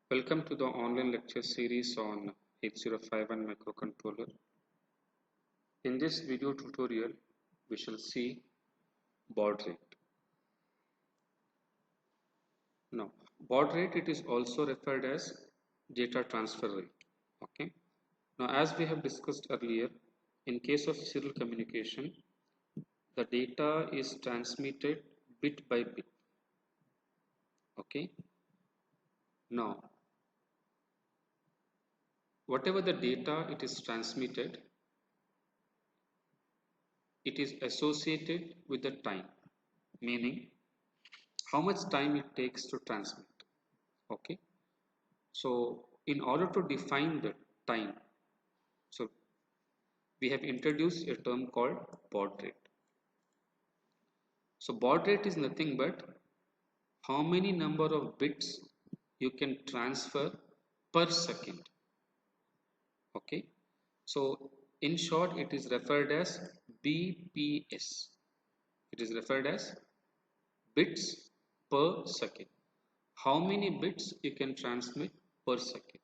Welcome to the online lecture series on 8051 microcontroller. In this video tutorial, we shall see baud rate. Now, baud rate it is also referred as data transfer rate. Okay. Now, as we have discussed earlier, in case of serial communication, the data is transmitted bit by bit. Okay. Now, whatever the data it is transmitted, it is associated with the time, meaning how much time it takes to transmit. Okay, so in order to define the time, so we have introduced a term called baud rate. So baud rate is nothing but how many number of bits you can transfer per second. Okay, so in short it is referred as BPS. It is referred as bits per second. How many bits you can transmit per second.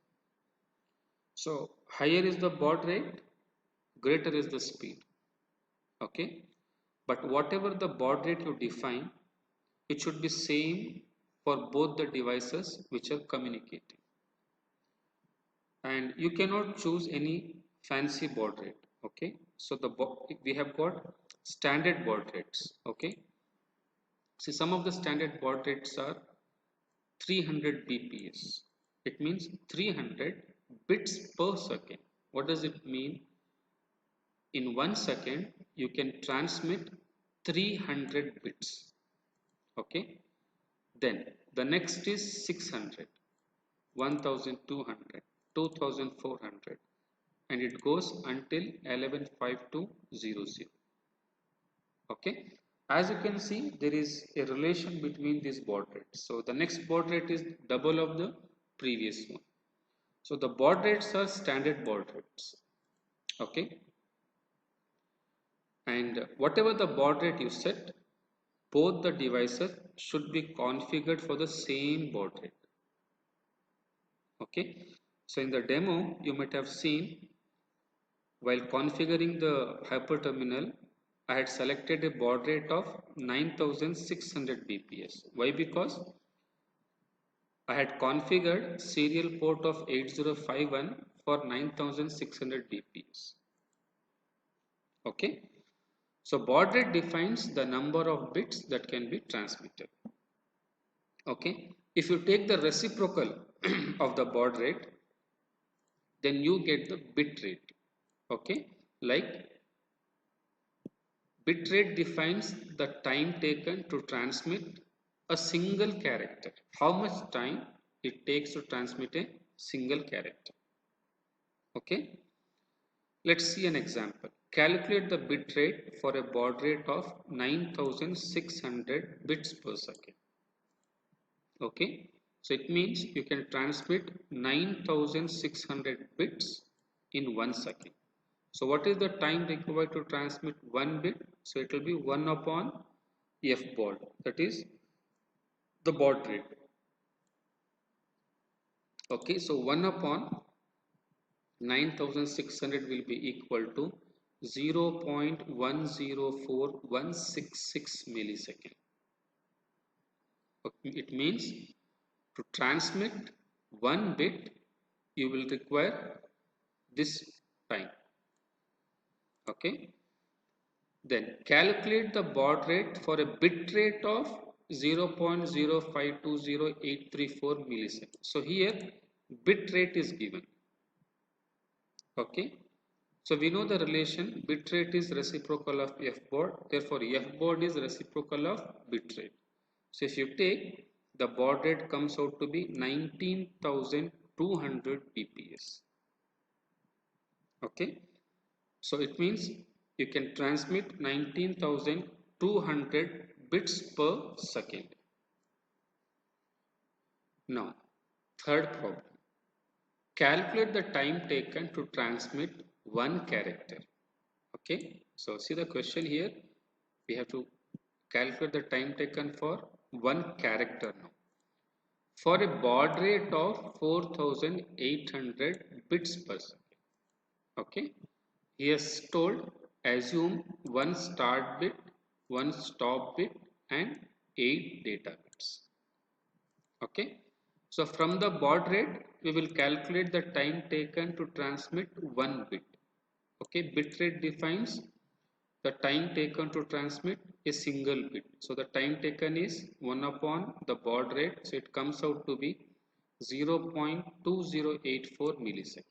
So higher is the baud rate, greater is the speed. Okay, but whatever the baud rate you define, it should be same for both the devices which are communicating, and you cannot choose any fancy baud rate. Okay, so we have got standard baud rates. Okay, see, some of the standard baud rates are 300 bps. It means 300 bits per second. What does it mean? In 1 second you can transmit 300 bits. Okay, then the next is 600, 1200, 2400, and it goes until 115200. Okay, as you can see there is a relation between these baud rates. So the next baud rate is double of the previous one. So the baud rates are standard baud rates. Okay, and whatever the baud rate you set, both the devices should be configured for the same baud rate. Okay, so in the demo you might have seen, while configuring the hyperterminal, I had selected a baud rate of 9600 bps. Why? Because I had configured serial port of 8051 for 9600 bps. Okay, so baud rate defines the number of bits that can be transmitted. Okay, if you take the reciprocal of the baud rate, then you get the bit rate. Okay, like bit rate defines the time taken to transmit a single character. How much time it takes to transmit a single character. Okay, let's see an example. Calculate the bit rate for a baud rate of 9600 bits per second. Okay, so it means you can transmit 9600 bits in 1 second. So what is the time required to transmit one bit? So it will be 1 upon f baud, that is the baud rate. Okay, so 1 upon 9600 will be equal to 0.104166 millisecond. Okay, it means to transmit one bit you will require this time. Okay, then calculate the baud rate for a bit rate of 0.0520834 milliseconds. So here bit rate is given. Okay, so we know the relation bit rate is reciprocal of f baud, therefore f baud is reciprocal of bit rate. So if you take, the baud rate comes out to be 19200 bps. Okay, so it means you can transmit 19200 bits per second. Now, third problem. Calculate the time taken to transmit one character. Okay, so see the question here. We have to calculate the time taken for one character now. for a baud rate of 4800 bits per second. Okay, he has told assume one start bit, one stop bit, and 8 data bits. Okay, so from the baud rate we will calculate the time taken to transmit one bit. Okay, bit rate defines the time taken to transmit a single bit. So the time taken is 1 upon the baud rate, so it comes out to be 0.2084 milliseconds.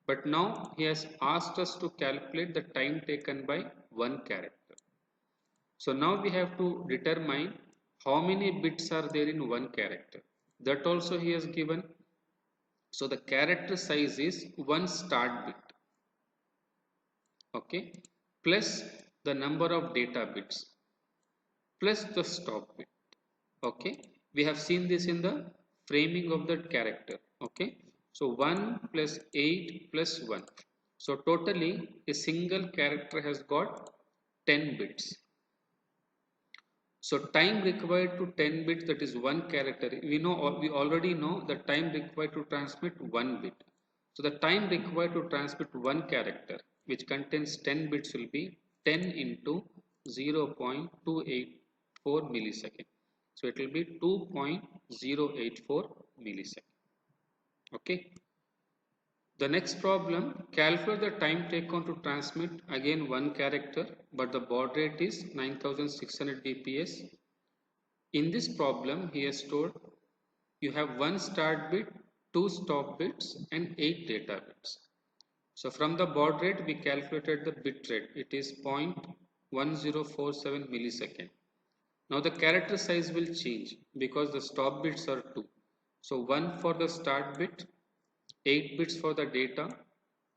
But now he has asked us to calculate the time taken by one character. So now we have to determine how many bits are there in one character. That also he has given. So the character size is one start bit, okay, plus the number of data bits plus the stop bit. Okay, we have seen this in the framing of the character. Okay, so 1 plus 8 plus 1. So totally a single character has got 10 bits. So time required to 10 bits, that is one character. We already know the time required to transmit one bit. So the time required to transmit one character which contains 10 bits will be 10 into 0.284 millisecond. So it will be 2.084 millisecond. Okay. The next problem, calculate the time taken to transmit again one character, but the baud rate is 9600 bps. In this problem, he has told you have one start bit, two stop bits, and 8 data bits. So from the baud rate, we calculated the bit rate. It is 0.1047 millisecond. Now the character size will change because the stop bits are 2. So 1 for the start bit, 8 bits for the data,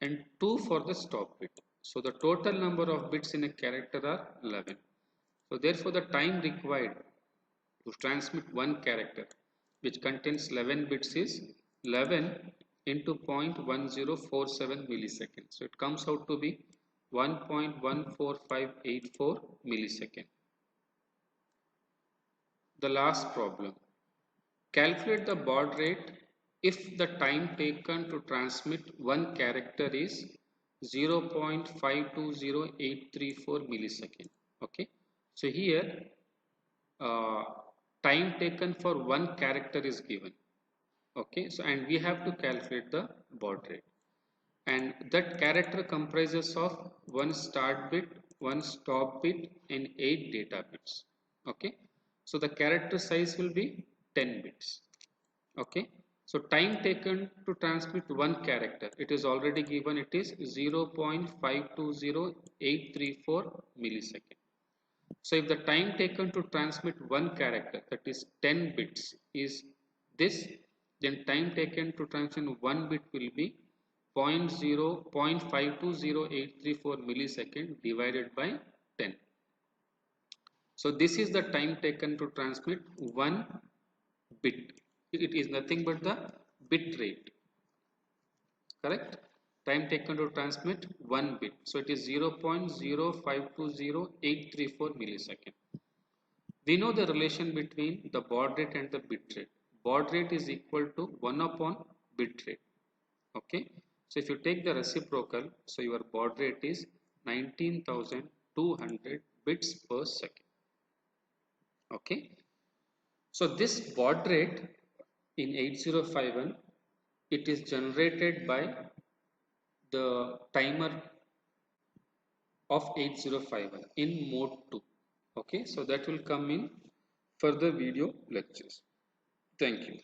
and 2 for the stop bit. So the total number of bits in a character are 11. So therefore the time required to transmit one character which contains 11 bits is 11 into 0.1047 milliseconds. So it comes out to be 1.14584 millisecond. The last problem. Calculate the baud rate if the time taken to transmit one character is 0.520834 millisecond. Okay. So here uh, time taken for one character is given. Okay. So and we have to calculate the baud rate. And that character comprises of one start bit, one stop bit, and 8 data bits. Okay. So the character size will be 10 bits. Okay. So time taken to transmit one character, it is already given, it is 0.520834 millisecond. So if the time taken to transmit one character, that is 10 bits, is this, then time taken to transmit one bit will be 0.520834 millisecond divided by 10. So this is the time taken to transmit one bit. It is nothing but the bit rate, correct? Time taken to transmit one bit. So it is 0.05200834 millisecond. We know the relation between the baud rate and the bit rate. Baud rate is equal to 1 upon bit rate. Okay. So if you take the reciprocal, so your baud rate is 19,200 bits per second. Okay. So this baud rate in 8051, it is generated by the timer of 8051 in mode 2. Okay. So that will come in further video lectures. Thank you.